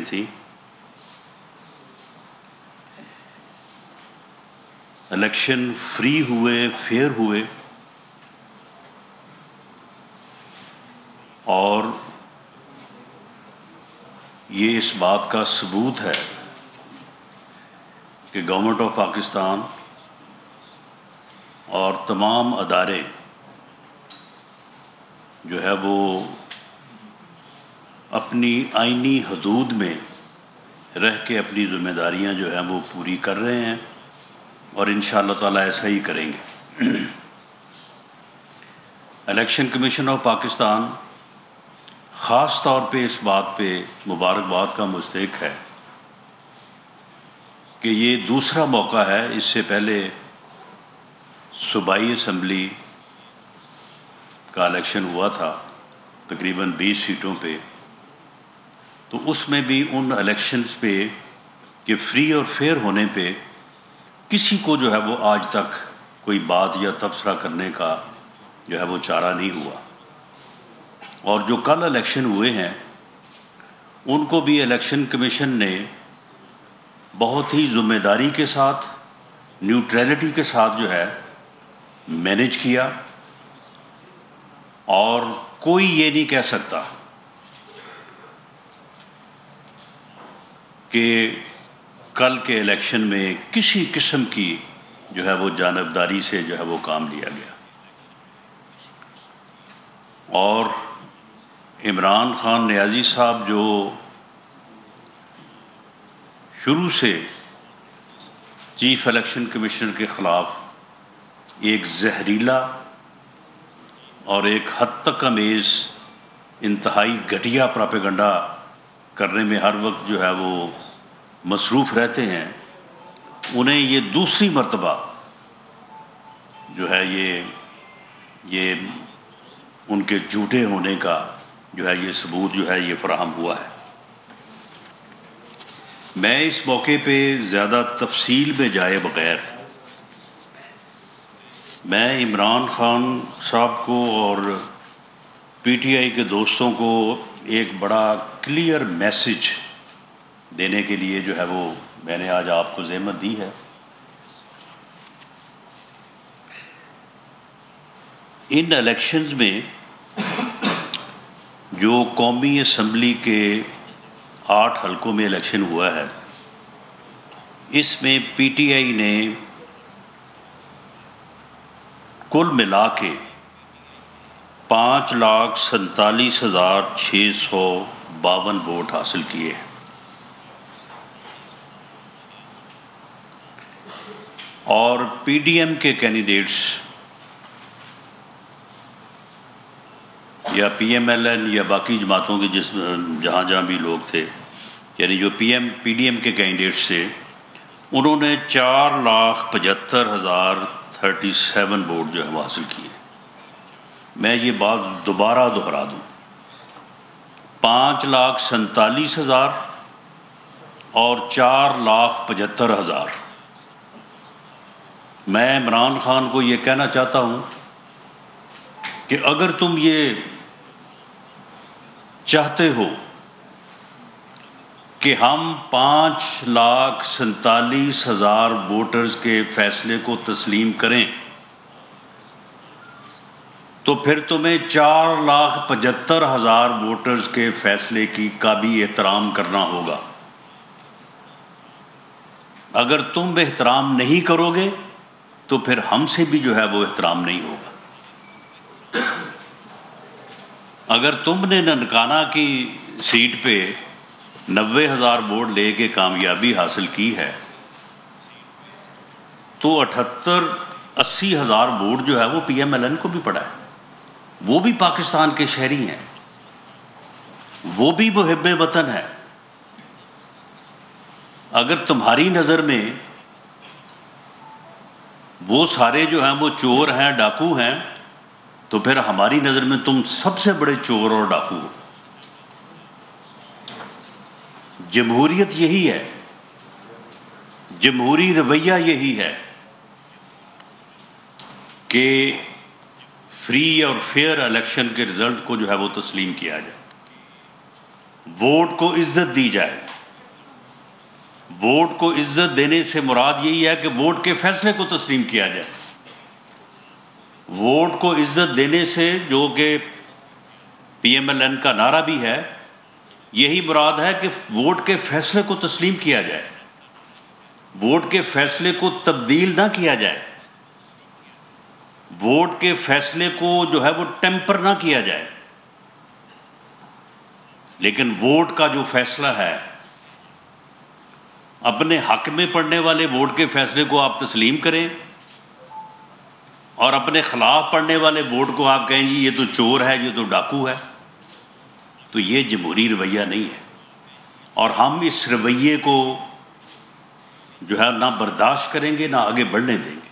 تھی. Election free ہوئے، fair ہوئے، اور یہ اس بات کا ثبوت ہے کہ گورنمنٹ آف پاکستان اور تمام ادارے جو ہے وہ اپنی آئینی حدود میں رہ کے اپنی ذمہ داریاں جو ہیں وہ پوری کر رہے ہیں، اور انشاءاللہ تعالیٰ ایسا ہی کریں گے. الیکشن کمیشن آف پاکستان خاص طور پہ اس بات پہ مبارکباد کا مستحق ہے کہ یہ دوسرا موقع ہے. اس سے پہلے صوبائی اسمبلی کا الیکشن ہوا تھا تقریباً 20 سیٹوں پہ، تو اس میں بھی ان الیکشنز پہ کہ فری اور فیئر ہونے پہ کسی کو جو ہے وہ آج تک کوئی بات یا تبصرہ کرنے کا جو ہے وہ چارہ نہیں ہوا. اور جو کل الیکشن ہوئے ہیں ان کو بھی الیکشن کمیشن نے بہت ہی ذمہ داری کے ساتھ، نیوٹریلٹی کے ساتھ جو ہے مینیج کیا، اور کوئی یہ نہیں کہہ سکتا کہ کل کے الیکشن میں کسی قسم کی جو ہے وہ جانبداری سے جو ہے وہ کام لیا گیا. اور عمران خان نیازی صاحب جو شروع سے چیف الیکشن کمشنر کے خلاف ایک زہریلا اور ایک حد تک امیز انتہائی گھٹیا پراپیگنڈا کرنے میں ہر وقت جو ہے وہ مصروف رہتے ہیں، انہیں یہ دوسری مرتبہ جو ہے یہ ان کے جھوٹے ہونے کا جو ہے یہ ثبوت جو ہے یہ فراہم ہوا ہے. میں اس موقع پہ زیادہ تفصیل میں جائے بغیر میں عمران خان صاحب کو اور پی ٹی آئی کے دوستوں کو ایک بڑا کلیئر میسج دینے کے لیے جو ہے وہ میں نے آج آپ کو زحمت دی ہے. ان الیکشنز میں جو قومی اسمبلی کے 8 حلقوں میں الیکشن ہوا ہے، اس میں پی ٹی آئی نے کل ملا کے 5,47,652 ووٹ حاصل کیے. اور پی ڈی ایم کے کینڈیڈیٹس یا پی ایم ایل این یا باقی جماعتوں کے جہاں بھی لوگ تھے، یعنی جو پی ڈی ایم کے کینڈیڈیٹس تھے، انہوں نے 4,75,037 ووٹ جو ہے وہ حاصل کیے. میں یہ بات دوبارہ دہرا دوں، 5,47,000 اور 4,75,000. میں عمران خان کو یہ کہنا چاہتا ہوں کہ اگر تم یہ چاہتے ہو کہ ہم 5,47,000 ووٹرز کے فیصلے کو تسلیم کریں تو پھر تمہیں 4,75,000 ووٹرز کے فیصلے کا بھی احترام کرنا ہوگا. اگر تم احترام نہیں کرو گے تو پھر ہم سے بھی جو ہے وہ احترام نہیں ہوگا. اگر تم نے ننکانہ کی سیٹ پہ 90,000 ووٹ لے کے کامیابی حاصل کی ہے تو 78,000-80,000 ووٹ جو ہے وہ پی ایم ایل این کو بھی پڑا ہے. وہ بھی پاکستان کے شہری ہیں، وہ بھی محب وطن ہے. اگر تمہاری نظر میں وہ سارے جو ہیں وہ چور ہیں، ڈاکو ہیں، تو پھر ہماری نظر میں تم سب سے بڑے چور اور ڈاکو ہو. جمہوریت یہی ہے، جمہوری رویہ یہی ہے کہ فری اور فیئر الیکشن کے رزلٹ کو جو ہے وہ تسلیم کیا جائے. ووٹ کو عزت دی جائے۔ ووٹ کو عزت دینے سے مراد یہی ہے کہ ووٹ کے فیصلے کو تسلیم کیا جائے۔ ووٹ کو عزت دینے سے، جو کہ پی ایم ایل این کا نعرہ بھی ہے، یہی مراد ہے کہ ووٹ کے فیصلے کو تسلیم کیا جائے، ووٹ کے فیصلے کو تبدیل نہ کیا جائے، ووٹ کے فیصلے کو جو ہے وہ ٹیمپر نہ کیا جائے۔ لیکن ووٹ کا جو فیصلہ ہے، اپنے حق میں پڑنے والے ووٹ کے فیصلے کو آپ تسلیم کریں، اور اپنے خلاف پڑنے والے ووٹ کو آپ کہیں جی یہ تو چور ہے، یہ تو ڈاکو ہے، تو یہ جمہوری رویہ نہیں ہے۔ اور ہم اس رویے کو جو ہے نہ برداشت کریں گے، نہ آگے بڑھنے دیں گے۔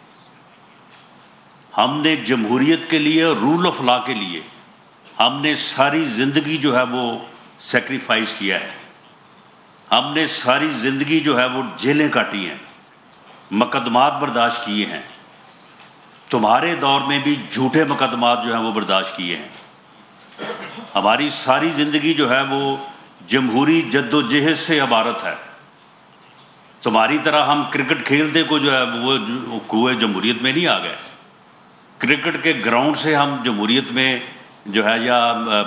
ہم نے جمہوریت کے لیے، رول آف لا کے لیے، ہم نے ساری زندگی جو ہے وہ سیکریفائز کیا ہے۔ ہم نے ساری زندگی جو ہے وہ جیلیں کاٹی ہیں، مقدمات برداشت کیے ہیں۔ تمہارے دور میں بھی جھوٹے مقدمات جو ہیں وہ برداشت کیے ہیں۔ ہماری ساری زندگی جو ہے وہ جمہوری جد و جہد سے عبارت ہے۔ تمہاری طرح ہم کرکٹ کھیلتے کو جو ہے وہ کنویں جمہوریت میں نہیں آ گئے۔ کرکٹ کے گراؤنڈ سے ہم جمہوریت میں جو ہے یا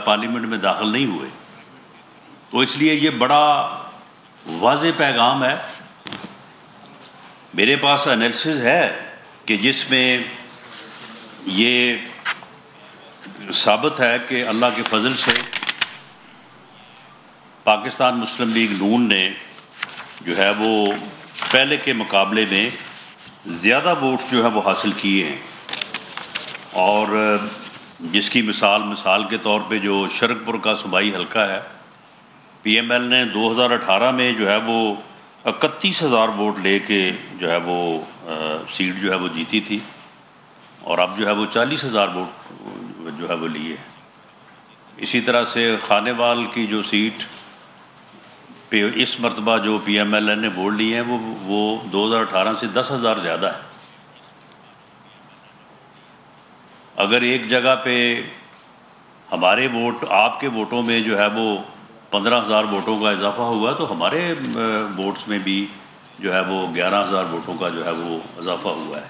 پارلیمنٹ میں داخل نہیں ہوئے۔ تو اس لیے یہ بڑا واضح پیغام ہے۔ میرے پاس انالیسز ہے کہ جس میں یہ ثابت ہے کہ اللہ کے فضل سے پاکستان مسلم لیگ نون نے جو ہے وہ پہلے کے مقابلے میں زیادہ ووٹ جو ہے وہ حاصل کیے ہیں، اور جس کی مثال کے طور پہ جو شرک پور کا صوبائی حلقہ ہے، پی ایم ایل نے 2018 میں جو ہے وہ 31,000 ووٹ لے کے جو ہے وہ سیٹ جو ہے وہ جیتی تھی، اور اب جو ہے وہ 40,000 ووٹ جو ہے وہ لیے۔ اسی طرح سے خانے وال کی جو سیٹ پہ اس مرتبہ جو پی ایم ایل این نے ووٹ لیے ہیں وہ 2018 سے 10,000 زیادہ ہے۔ اگر ایک جگہ پہ ہمارے ووٹ آپ کے ووٹوں میں جو ہے وہ 15,000 ووٹوں کا اضافہ ہوا تو ہمارے ووٹس میں بھی جو ہے وہ 11,000 ووٹوں کا جو ہے وہ اضافہ ہوا ہے۔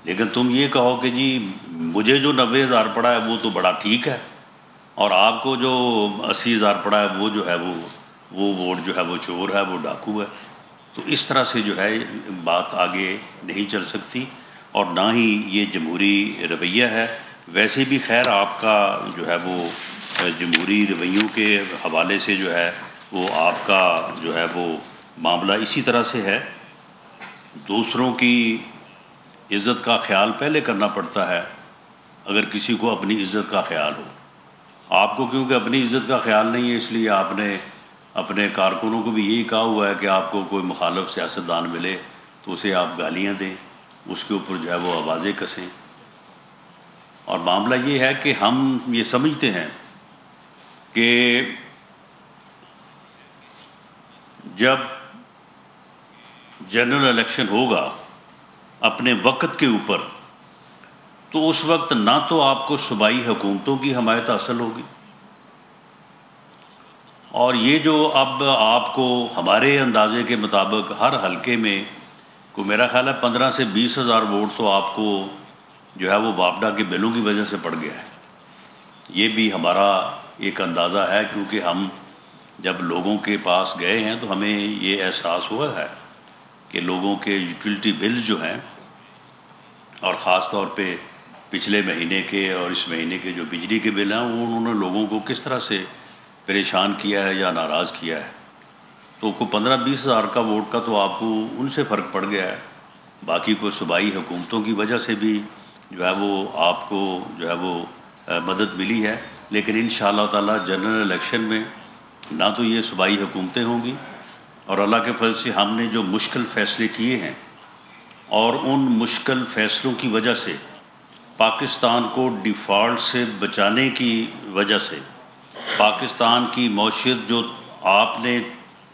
لیکن تم یہ کہو کہ جی مجھے جو 90,000 پڑا ہے وہ تو بڑا ٹھیک ہے، اور آپ کو جو 80,000 پڑا ہے وہ جو ہے وہ ووٹ جو ہے وہ چور ہے، وہ ڈاکو ہے، تو اس طرح سے جو ہے بات آگے نہیں چل سکتی، اور نہ ہی یہ جمہوری رویہ ہے۔ ویسے بھی خیر آپ کا جو ہے وہ جمہوری رویوں کے حوالے سے جو ہے وہ آپ کا جو ہے وہ معاملہ اسی طرح سے ہے، دوسروں کی عزت کا خیال پہلے کرنا پڑتا ہے اگر کسی کو اپنی عزت کا خیال ہو۔ آپ کو کیونکہ اپنی عزت کا خیال نہیں ہے، اس لیے آپ نے اپنے کارکنوں کو بھی یہی کہا ہوا ہے کہ آپ کو کوئی مخالف سیاستدان ملے تو اسے آپ گالیاں دیں، اس کے اوپر جو ہے وہ آوازیں کسیں۔ اور معاملہ یہ ہے کہ ہم یہ سمجھتے ہیں کہ جب جنرل الیکشن ہوگا اپنے وقت کے اوپر، تو اس وقت نہ تو آپ کو صوبائی حکومتوں کی حمایت حاصل ہوگی، اور یہ جو اب آپ کو ہمارے اندازے کے مطابق ہر حلقے میں کو میرا خیال ہے 15 سے 20,000 ووٹ تو آپ کو جو ہے وہ واپڈا کے بلوں کی وجہ سے پڑ گیا ہے۔ یہ بھی ہمارا ایک اندازہ ہے، کیونکہ ہم جب لوگوں کے پاس گئے ہیں تو ہمیں یہ احساس ہوا ہے کہ لوگوں کے یوٹیلٹی بلز جو ہیں، اور خاص طور پہ پچھلے مہینے کے اور اس مہینے کے جو بجلی کے بل ہیں، وہ انہوں نے لوگوں کو کس طرح سے پریشان کیا ہے یا ناراض کیا ہے۔ تو کوئی 15-20,000 کا ووٹ کا تو آپ کو ان سے فرق پڑ گیا ہے، باقی کوئی صوبائی حکومتوں کی وجہ سے بھی جو ہے وہ آپ کو جو ہے وہ مدد ملی ہے۔ لیکن انشاءاللہ تعالی جنرل الیکشن میں نہ تو یہ صوبائی حکومتیں ہوں گی، اور اللہ کے فضل سے ہم نے جو مشکل فیصلے کیے ہیں، اور ان مشکل فیصلوں کی وجہ سے پاکستان کو ڈیفالٹ سے بچانے کی وجہ سے پاکستان کی معیشت جو آپ نے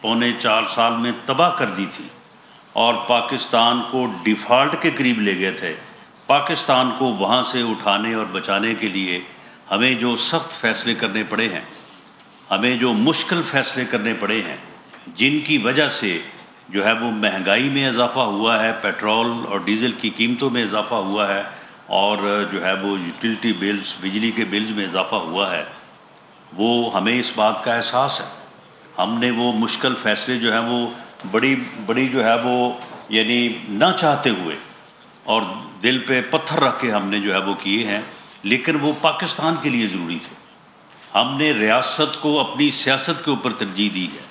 3.25 سال میں تباہ کر دی تھی، اور پاکستان کو ڈیفالٹ کے قریب لے گئے تھے، پاکستان کو وہاں سے اٹھانے اور بچانے کے لیے ہمیں جو سخت فیصلے کرنے پڑے ہیں، ہمیں جو مشکل فیصلے کرنے پڑے ہیں، جن کی وجہ سے جو ہے وہ مہنگائی میں اضافہ ہوا ہے، پیٹرول اور ڈیزل کی قیمتوں میں اضافہ ہوا ہے، اور جو ہے وہ یوٹیلٹی بلز، بجلی کے بلز میں اضافہ ہوا ہے، وہ ہمیں اس بات کا احساس ہے۔ ہم نے وہ مشکل فیصلے جو ہیں وہ بڑی جو ہے وہ یعنی نہ چاہتے ہوئے اور دل پہ پتھر رکھ کے ہم نے جو ہے وہ کیے ہیں، لیکن وہ پاکستان کے لیے ضروری تھے۔ ہم نے ریاست کو اپنی سیاست کے اوپر ترجیح دی ہے،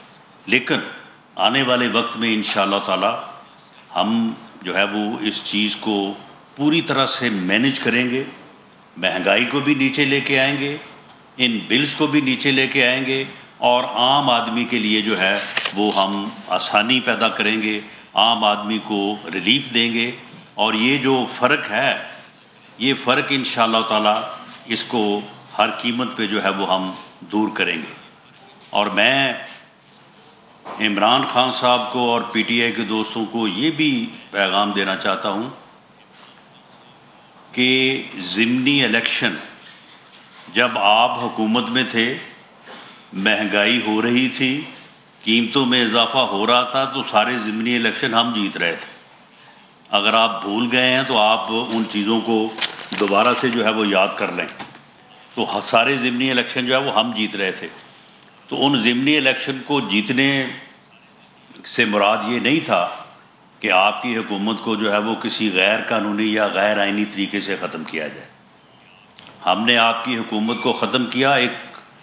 لیکن آنے والے وقت میں انشاءاللہ تعالی ہم جو ہے وہ اس چیز کو پوری طرح سے مینج کریں گے، مہنگائی کو بھی نیچے لے کے آئیں گے، ان بلز کو بھی نیچے لے کے آئیں گے، اور عام آدمی کے لیے جو ہے وہ ہم آسانی پیدا کریں گے، عام آدمی کو ریلیف دیں گے، اور یہ جو فرق ہے، یہ فرق انشاءاللہ تعالی اس کو ہر قیمت پہ جو ہے وہ ہم دور کریں گے۔ اور میں عمران خان صاحب کو اور پی ٹی آئی کے دوستوں کو یہ بھی پیغام دینا چاہتا ہوں کہ ضمنی الیکشن جب آپ حکومت میں تھے، مہنگائی ہو رہی تھی، قیمتوں میں اضافہ ہو رہا تھا، تو سارے ضمنی الیکشن ہم جیت رہے تھے۔ اگر آپ بھول گئے ہیں تو آپ ان چیزوں کو دوبارہ سے جو ہے وہ یاد کر لیں۔ تو سارے ضمنی الیکشن جو ہے وہ ہم جیت رہے تھے۔ تو ان ضمنی الیکشن کو جیتنے سے مراد یہ نہیں تھا کہ آپ کی حکومت کو جو ہے وہ کسی غیر قانونی یا غیر آئینی طریقے سے ختم کیا جائے۔ ہم نے آپ کی حکومت کو ختم کیا ایک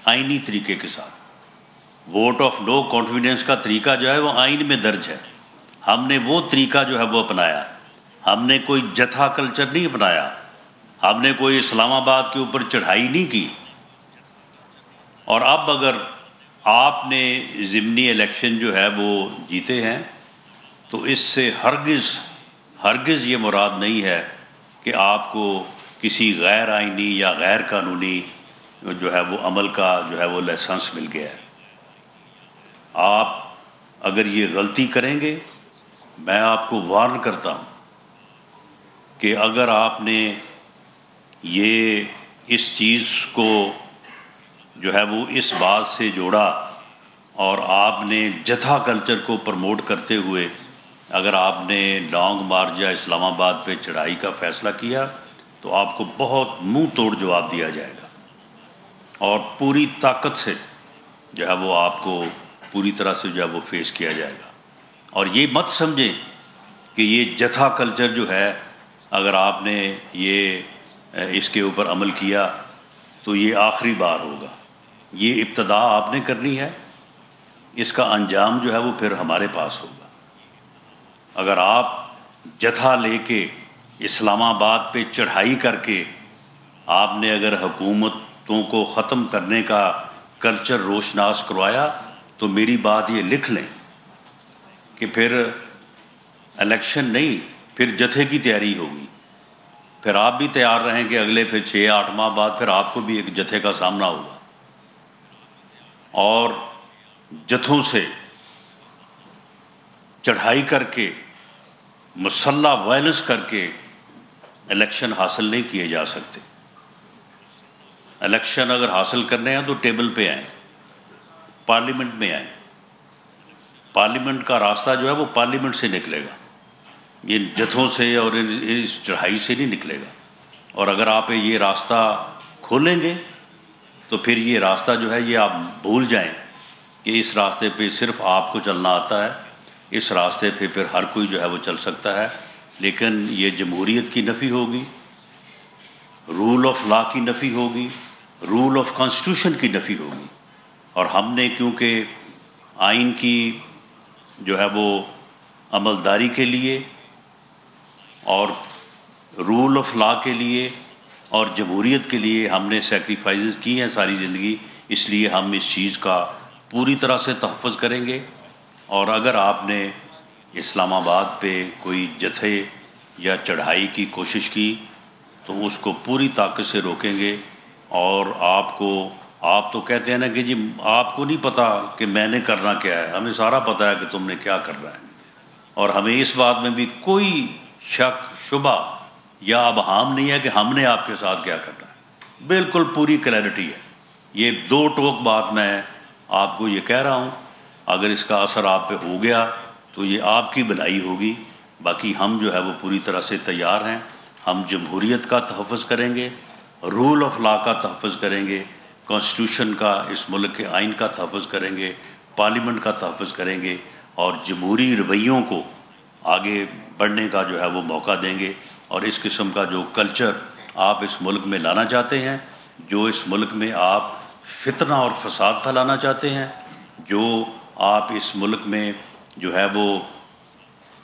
آئینی طریقے کے ساتھ۔ ووٹ آف نو کانفیڈنس کا طریقہ جو ہے وہ آئین میں درج ہے، ہم نے وہ طریقہ جو ہے وہ اپنایا۔ ہم نے کوئی جتھا کلچر نہیں اپنایا، ہم نے کوئی اسلام آباد کے اوپر چڑھائی نہیں کی۔ اور اب اگر آپ نے ضمنی الیکشن جو ہے وہ جیتے ہیں تو اس سے ہرگز یہ مراد نہیں ہے کہ آپ کو کسی غیر آئینی یا غیر قانونی جو ہے وہ عمل کا جو ہے وہ لائسنس مل گیا ہے۔ آپ اگر یہ غلطی کریں گے، میں آپ کو وارن کرتا ہوں کہ اگر آپ نے یہ اس چیز کو جو ہے وہ اس بات سے جوڑا اور آپ نے جتھا کلچر کو پروموٹ کرتے ہوئے اگر آپ نے لانگ مارچ یا اسلام آباد پہ چڑھائی کا فیصلہ کیا، تو آپ کو بہت منہ توڑ جواب دیا جائے گا، اور پوری طاقت سے جو ہے وہ آپ کو پوری طرح سے جو ہے وہ فیس کیا جائے گا۔ اور یہ مت سمجھیں کہ یہ جتھا کلچر جو ہے، اگر آپ نے اس کے اوپر عمل کیا تو یہ آخری بار ہوگا۔ یہ ابتدا آپ نے کرنی ہے، اس کا انجام جو ہے وہ پھر ہمارے پاس ہوگا۔ اگر آپ جتھا لے کے اسلام آباد پہ چڑھائی کر کے آپ نے اگر حکومتوں کو ختم کرنے کا کلچر روشناس کروایا، تو میری بات یہ لکھ لیں کہ پھر الیکشن نہیں، پھر جتھے کی تیاری ہوگی۔ پھر آپ بھی تیار رہیں کہ اگلے پھر 6-8 ماہ بعد پھر آپ کو بھی ایک جتھے کا سامنا ہوگا، اور جتھوں سے چڑھائی کر کے مسلح وائلنس کر کے الیکشن حاصل نہیں کیے جا سکتے۔ الیکشن اگر حاصل کرنے ہیں تو ٹیبل پہ آئیں، پارلیمنٹ میں آئیں۔ پارلیمنٹ کا راستہ جو ہے وہ پارلیمنٹ سے نکلے گا، یہ جتھوں سے اور اس چڑھائی سے نہیں نکلے گا۔ اور اگر آپ یہ راستہ کھولیں گے تو پھر یہ راستہ جو ہے یہ آپ بھول جائیں کہ اس راستے پہ صرف آپ کو چلنا آتا ہے، اس راستے پہ پھر ہر کوئی جو ہے وہ چل سکتا ہے، لیکن یہ جمہوریت کی نفی ہوگی، رول آف لا کی نفی ہوگی، رول آف کانسٹیٹیوشن کی نفی ہوگی۔ اور ہم نے کیونکہ آئین کی جو ہے وہ عملداری کے لیے اور رول آف لا کے لیے اور جمہوریت کے لیے ہم نے سیکریفائزز کی ہیں ساری زندگی، اس لیے ہم اس چیز کا پوری طرح سے تحفظ کریں گے۔ اور اگر آپ نے اسلام آباد پہ کوئی جتھے یا چڑھائی کی کوشش کی تو اس کو پوری طاقت سے روکیں گے۔ اور آپ تو کہتے ہیں نا کہ جی آپ کو نہیں پتا کہ میں نے کرنا کیا ہے، ہمیں سارا پتا ہے کہ تم نے کیا کرنا ہے، اور ہمیں اس بات میں بھی کوئی شک شبہ یا ابہام نہیں ہے کہ ہم نے آپ کے ساتھ کیا کرنا ہے، بالکل پوری کلیئرٹی ہے۔ یہ دو ٹوک بات میں آپ کو یہ کہہ رہا ہوں، اگر اس کا اثر آپ پہ ہو گیا تو یہ آپ کی بھلائی ہوگی، باقی ہم جو ہے وہ پوری طرح سے تیار ہیں۔ ہم جمہوریت کا تحفظ کریں گے، رول آف لا کا تحفظ کریں گے، کانسٹیٹیوشن کا، اس ملک کے آئین کا تحفظ کریں گے، پارلیمنٹ کا تحفظ کریں گے، اور جمہوری رویوں کو آگے بڑھنے کا جو ہے وہ موقع دیں گے۔ اور اس قسم کا جو کلچر آپ اس ملک میں لانا چاہتے ہیں، جو اس ملک میں آپ فتنہ اور فساد پھیلانا چاہتے ہیں، جو آپ اس ملک میں جو ہے وہ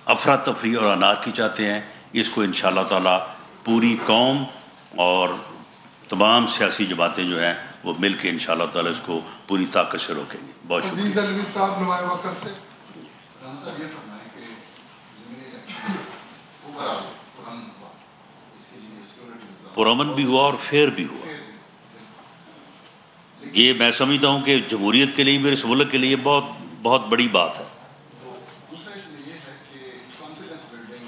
افراتفری اور انارکی چاہتے ہیں، اس کو انشاءاللہ تعالی پوری قوم اور تمام سیاسی جماعتیں جو ہیں وہ مل کے انشاءاللہ تعالی اس کو پوری طاقت سے روکیں گے۔ بہت شکریہ۔ عزیز علوی صاحب نمائے وقت سے یہ فرمائیں کہ ضمنی الیکشن اوورآل پرامن ہوا، اس کے لیے سیکورٹی پرامن بھی ہوا اور فیئر بھی ہوا۔ یہ میں سمجھتا ہوں کہ جمہوریت کے لیے، میرے اس ملک کے لیے بہت بہت بڑی بات ہے۔ دوسرا اس میں یہ ہے کہ کانفیڈنس بلڈنگ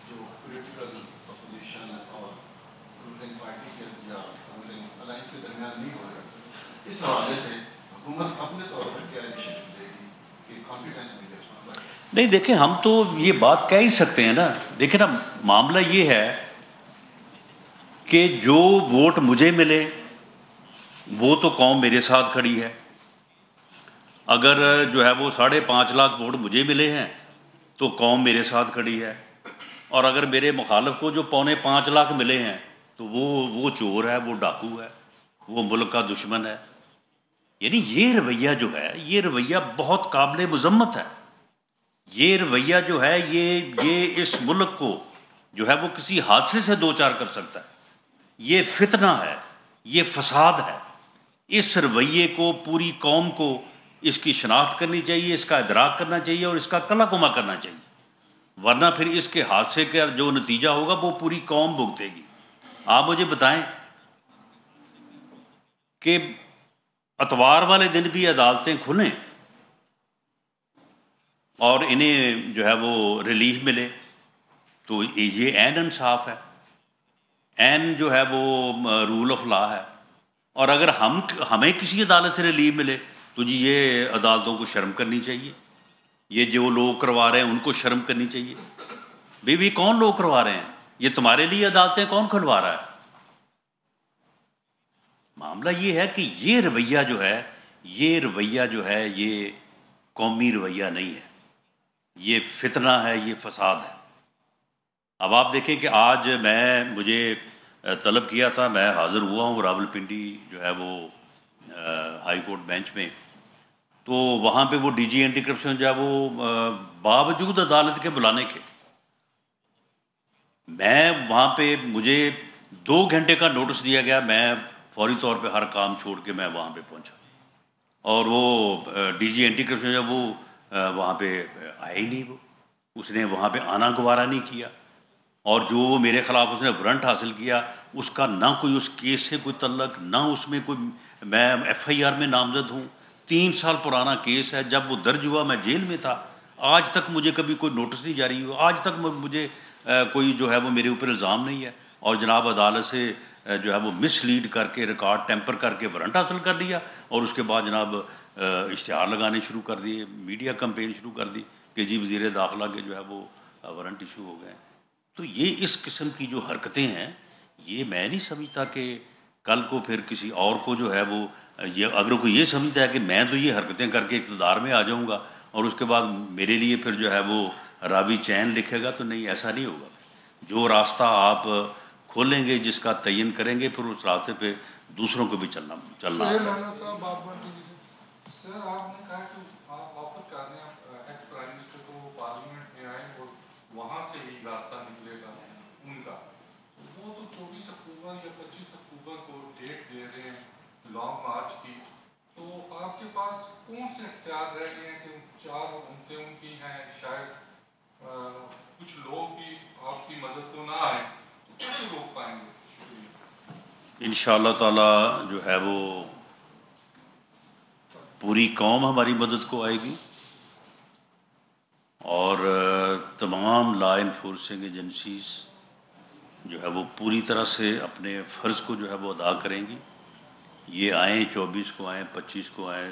جو پولیٹیکل اپوزیشن اور رولنگ پارٹی کے یا رولنگ الائنس کے درمیان نہیں ہو رہا، اس حوالے سے حکومت اپنے طور پر کیا انیشیٹو لے گی کہ کانفیڈنس بلڈنگ؟ نہیں دیکھیں، ہم تو یہ بات کہہ ہی سکتے ہیں نا۔ دیکھیں نا، معاملہ یہ ہے کہ جو ووٹ مجھے ملے وہ تو قوم میرے ساتھ کھڑی ہے۔ اگر جو ہے وہ 5.5 لاکھ ووٹ مجھے ملے ہیں تو قوم میرے ساتھ کھڑی ہے، اور اگر میرے مخالف کو جو 4.25 لاکھ ملے ہیں تو وہ چور ہے، وہ ڈاکو ہے، وہ ملک کا دشمن ہے۔ یعنی یہ رویہ جو ہے، یہ رویہ بہت قابل مذمت ہے۔ یہ رویہ جو ہے یہ اس ملک کو جو ہے وہ کسی حادثے سے دوچار کر سکتا ہے۔ یہ فتنہ ہے، یہ فساد ہے۔ اس رویے کو پوری قوم کو اس کی شناخت کرنی چاہیے، اس کا ادراک کرنا چاہیے اور اس کا کلا کما کرنا چاہیے، ورنہ پھر اس کے حادثے کا جو نتیجہ ہوگا وہ پوری قوم بھگتے گی۔ آپ مجھے بتائیں کہ اتوار والے دن بھی عدالتیں کھلیں اور انہیں جو ہے وہ ریلیف ملے تو یہ عین انصاف ہے، عین جو ہے وہ رول آف لا ہے۔ اور اگر ہمیں کسی عدالت سے ریلیف ملے تو جی یہ عدالتوں کو شرم کرنی چاہیے، یہ جو لوگ کروا رہے ہیں ان کو شرم کرنی چاہیے۔ بھی کون لوگ کروا رہے ہیں؟ یہ تمہارے لیے عدالتیں کون کھلوا رہا ہے؟ معاملہ یہ ہے کہ یہ رویہ جو ہے یہ قومی رویہ نہیں ہے، یہ فتنہ ہے، یہ فساد ہے۔ اب آپ دیکھیں کہ آج مجھے طلب کیا تھا، میں حاضر ہوا ہوں راولپنڈی جو ہے وہ ہائی کورٹ بینچ میں، تو وہاں پہ وہ ڈی جی اینٹی کرپشن جو ہے وہ باوجود عدالت کے بلانے کے، میں وہاں پہ مجھے 2 گھنٹے کا نوٹس دیا گیا، میں فوری طور پہ ہر کام چھوڑ کے میں وہاں پہ پہنچا، اور وہ ڈی جی اینٹی کرپشن جو ہے وہ وہاں پہ آیا ہی نہیں، اس نے وہاں پہ آنا گوارا نہیں کیا، اور جو میرے خلاف اس نے وارنٹ حاصل کیا اس کا نہ کوئی اس کیس سے کوئی تعلق، نہ اس میں کوئی، میں ایف آئی آر میں نامزد ہوں، 3 سال پرانا کیس ہے، جب وہ درج ہوا میں جیل میں تھا، آج تک مجھے کبھی کوئی نوٹس نہیں جاری ہوا، آج تک مجھے کوئی جو ہے وہ میرے اوپر الزام نہیں ہے، اور جناب عدالت سے جو ہے وہ مس لیڈ کر کے ریکارڈ ٹیمپر کر کے وارنٹ حاصل کر لیا، اور اس کے بعد جناب اشتہار لگانے شروع کر دیے، میڈیا کمپین شروع کر دی کہ جی وزیر داخلہ کے جو ہے وہ وارنٹ ایشو ہو گئے۔ تو یہ اس قسم کی جو حرکتیں ہیں، یہ میں نہیں سمجھتا کہ کل کو پھر کسی اور کو جو ہے وہ اگر کوئی یہ سمجھتا ہے کہ میں تو یہ حرکتیں کر کے اقتدار میں آ جاؤں گا اور اس کے بعد میرے لیے پھر جو ہے وہ راوی چین لکھے گا، تو نہیں، ایسا نہیں ہوگا۔ جو راستہ آپ کھولیں گے، جس کا تعین کریں گے، پھر اس راستے پہ دوسروں کو بھی چلنا سر آپ نے کہا کہ آپ آفر کر رہے ہیں ایکس پرائم منسٹر کو پارلیمنٹ میں آئیں اور وہاں سے ہی راستہ نکلے گا ان کا، وہ تو 24 اکتوبر یا 25 اکتوبر کو ڈیٹ دے رہے ہیں لانگ مارچ کی، تو آپ کے پاس کون سے اختیار رہ گئے ہیں کہ 4 گھنٹے ان کی ہیں، شاید کچھ لوگ بھی آپ کی مدد کو نہ آئیں، تو کیسے روک پائیں گے؟ شکریہ۔ انشاءاللہ تعالی جو ہے وہ پوری قوم ہماری مدد کو آئے گی، اور تمام لا انفورسنگ ایجنسیز جو ہے وہ پوری طرح سے اپنے فرض کو جو ہے وہ ادا کریں گی۔ یہ آئیں، 24 کو آئیں، 25 کو آئیں،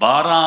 12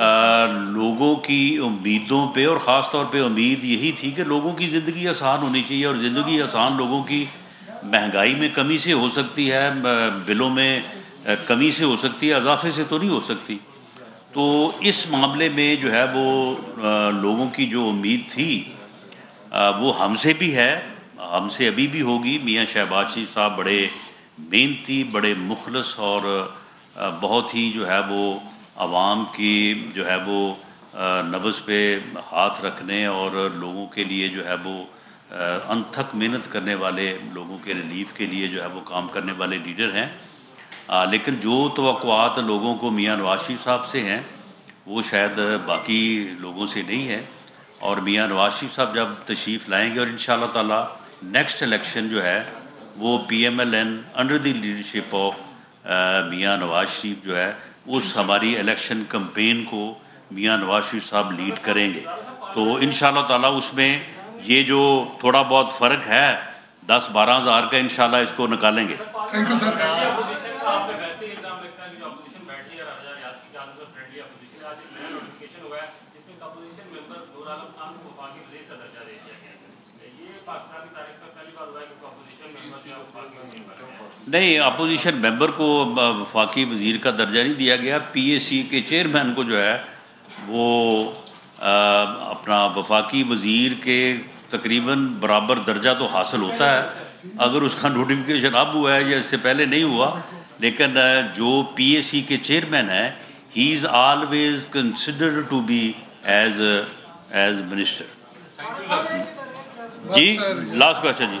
لوگوں کی امیدوں پہ، اور خاص طور پہ امید یہی تھی کہ لوگوں کی زندگی آسان ہونی چاہیے، اور زندگی آسان لوگوں کی مہنگائی میں کمی سے ہو سکتی ہے، بلوں میں کمی سے ہو سکتی ہے، اضافے سے تو نہیں ہو سکتی۔ تو اس معاملے میں جو ہے وہ لوگوں کی جو امید تھی وہ ہم سے بھی ہے، ہم سے ابھی بھی ہوگی۔ میاں شہباز شریف صاحب بڑے محنتی، بڑے مخلص، اور بہت ہی جو ہے وہ عوام کی جو ہے وہ نبض پہ ہاتھ رکھنے اور لوگوں کے لیے جو ہے وہ انتھک محنت کرنے والے، لوگوں کے ریلیف کے لیے جو ہے وہ کام کرنے والے لیڈر ہیں۔ لیکن جو توقعات لوگوں کو میاں نواز شریف صاحب سے ہیں وہ شاید باقی لوگوں سے نہیں ہے، اور میاں نواز شریف صاحب جب تشریف لائیں گے، اور انشاءاللہ تعالی نیکسٹ الیکشن جو ہے وہ PMLN under the leadership of Mian Nawaz Sharif جو ہے اس ہماری الیکشن کمپین کو میاں نواز شریف صاحب لیڈ کریں گے۔ تو انشاءاللہ تعالی اس میں یہ جو تھوڑا بہت فرق ہے 10-12 ہزار کا، انشاءاللہ اس کو نکالیں گے۔ نہیں، اپوزیشن ممبر کو وفاقی وزیر کا درجہ نہیں دیا گیا۔ PAC کے چیئرمین کو جو ہے وہ اپنا وفاقی وزیر کے تقریباً برابر درجہ تو حاصل ہوتا ہے، اگر اس کا نوٹیفیکیشن اب ہوا ہے یا اس سے پہلے نہیں ہوا، لیکن جو PAC کے چیئرمین ہیں ہی is always considered to be as minister. جی لاسٹ کوشچن جی۔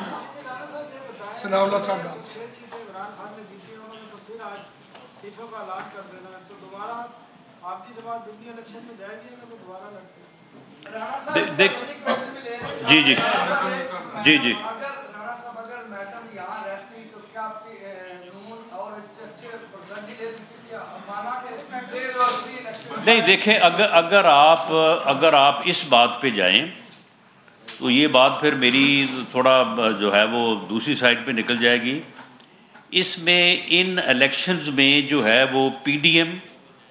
جی جی جی جی نہیں، دیکھیں اگر آپ اس بات پہ جائیں تو یہ بات پھر میری تھوڑا جو ہے وہ دوسری سائڈ پہ نکل جائے گی۔ اس میں ان الیکشنز میں جو ہے وہ PDM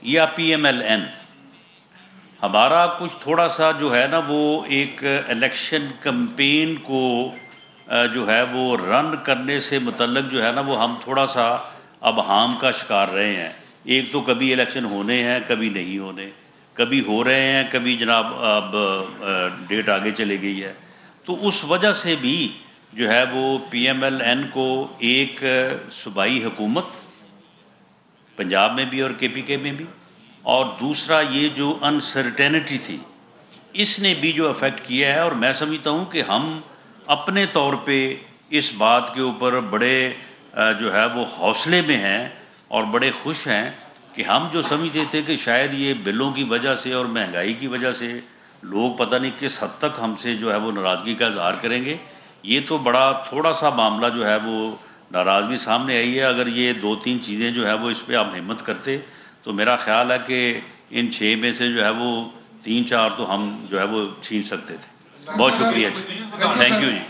یا PMLN ہمارا کچھ تھوڑا سا جو ہے نا وہ ایک الیکشن کمپین کو جو ہے وہ رن کرنے سے متعلق جو ہے نا وہ ہم تھوڑا سا ابہام کا شکار رہے ہیں۔ ایک تو کبھی الیکشن ہونے ہیں، کبھی نہیں ہونے، کبھی ہو رہے ہیں، کبھی جناب اب ڈیٹ آگے چلے گئی ہے۔ تو اس وجہ سے بھی جو ہے وہ PMLN کو ایک صوبائی حکومت پنجاب میں بھی اور KPK میں بھی، اور دوسرا یہ جو انسرٹینٹی تھی اس نے بھی جو افیکٹ کیا ہے۔ اور میں سمجھتا ہوں کہ ہم اپنے طور پہ اس بات کے اوپر بڑے جو ہے وہ حوصلے میں ہیں اور بڑے خوش ہیں کہ ہم جو سمجھتے تھے کہ شاید یہ بلوں کی وجہ سے اور مہنگائی کی وجہ سے لوگ پتہ نہیں کس حد تک ہم سے جو ہے وہ ناراضگی کا اظہار کریں گے، یہ تو بڑا تھوڑا سا معاملہ جو ہے وہ ناراضگی سامنے آئی ہے۔ اگر یہ 2-3 چیزیں جو ہے وہ اس پہ آپ ہمت کرتے تو میرا خیال ہے کہ ان 6 میں سے جو ہے وہ 3-4 تو ہم جو ہے وہ چھین سکتے تھے۔ بہت شکریہ جی، تھینک یو جی۔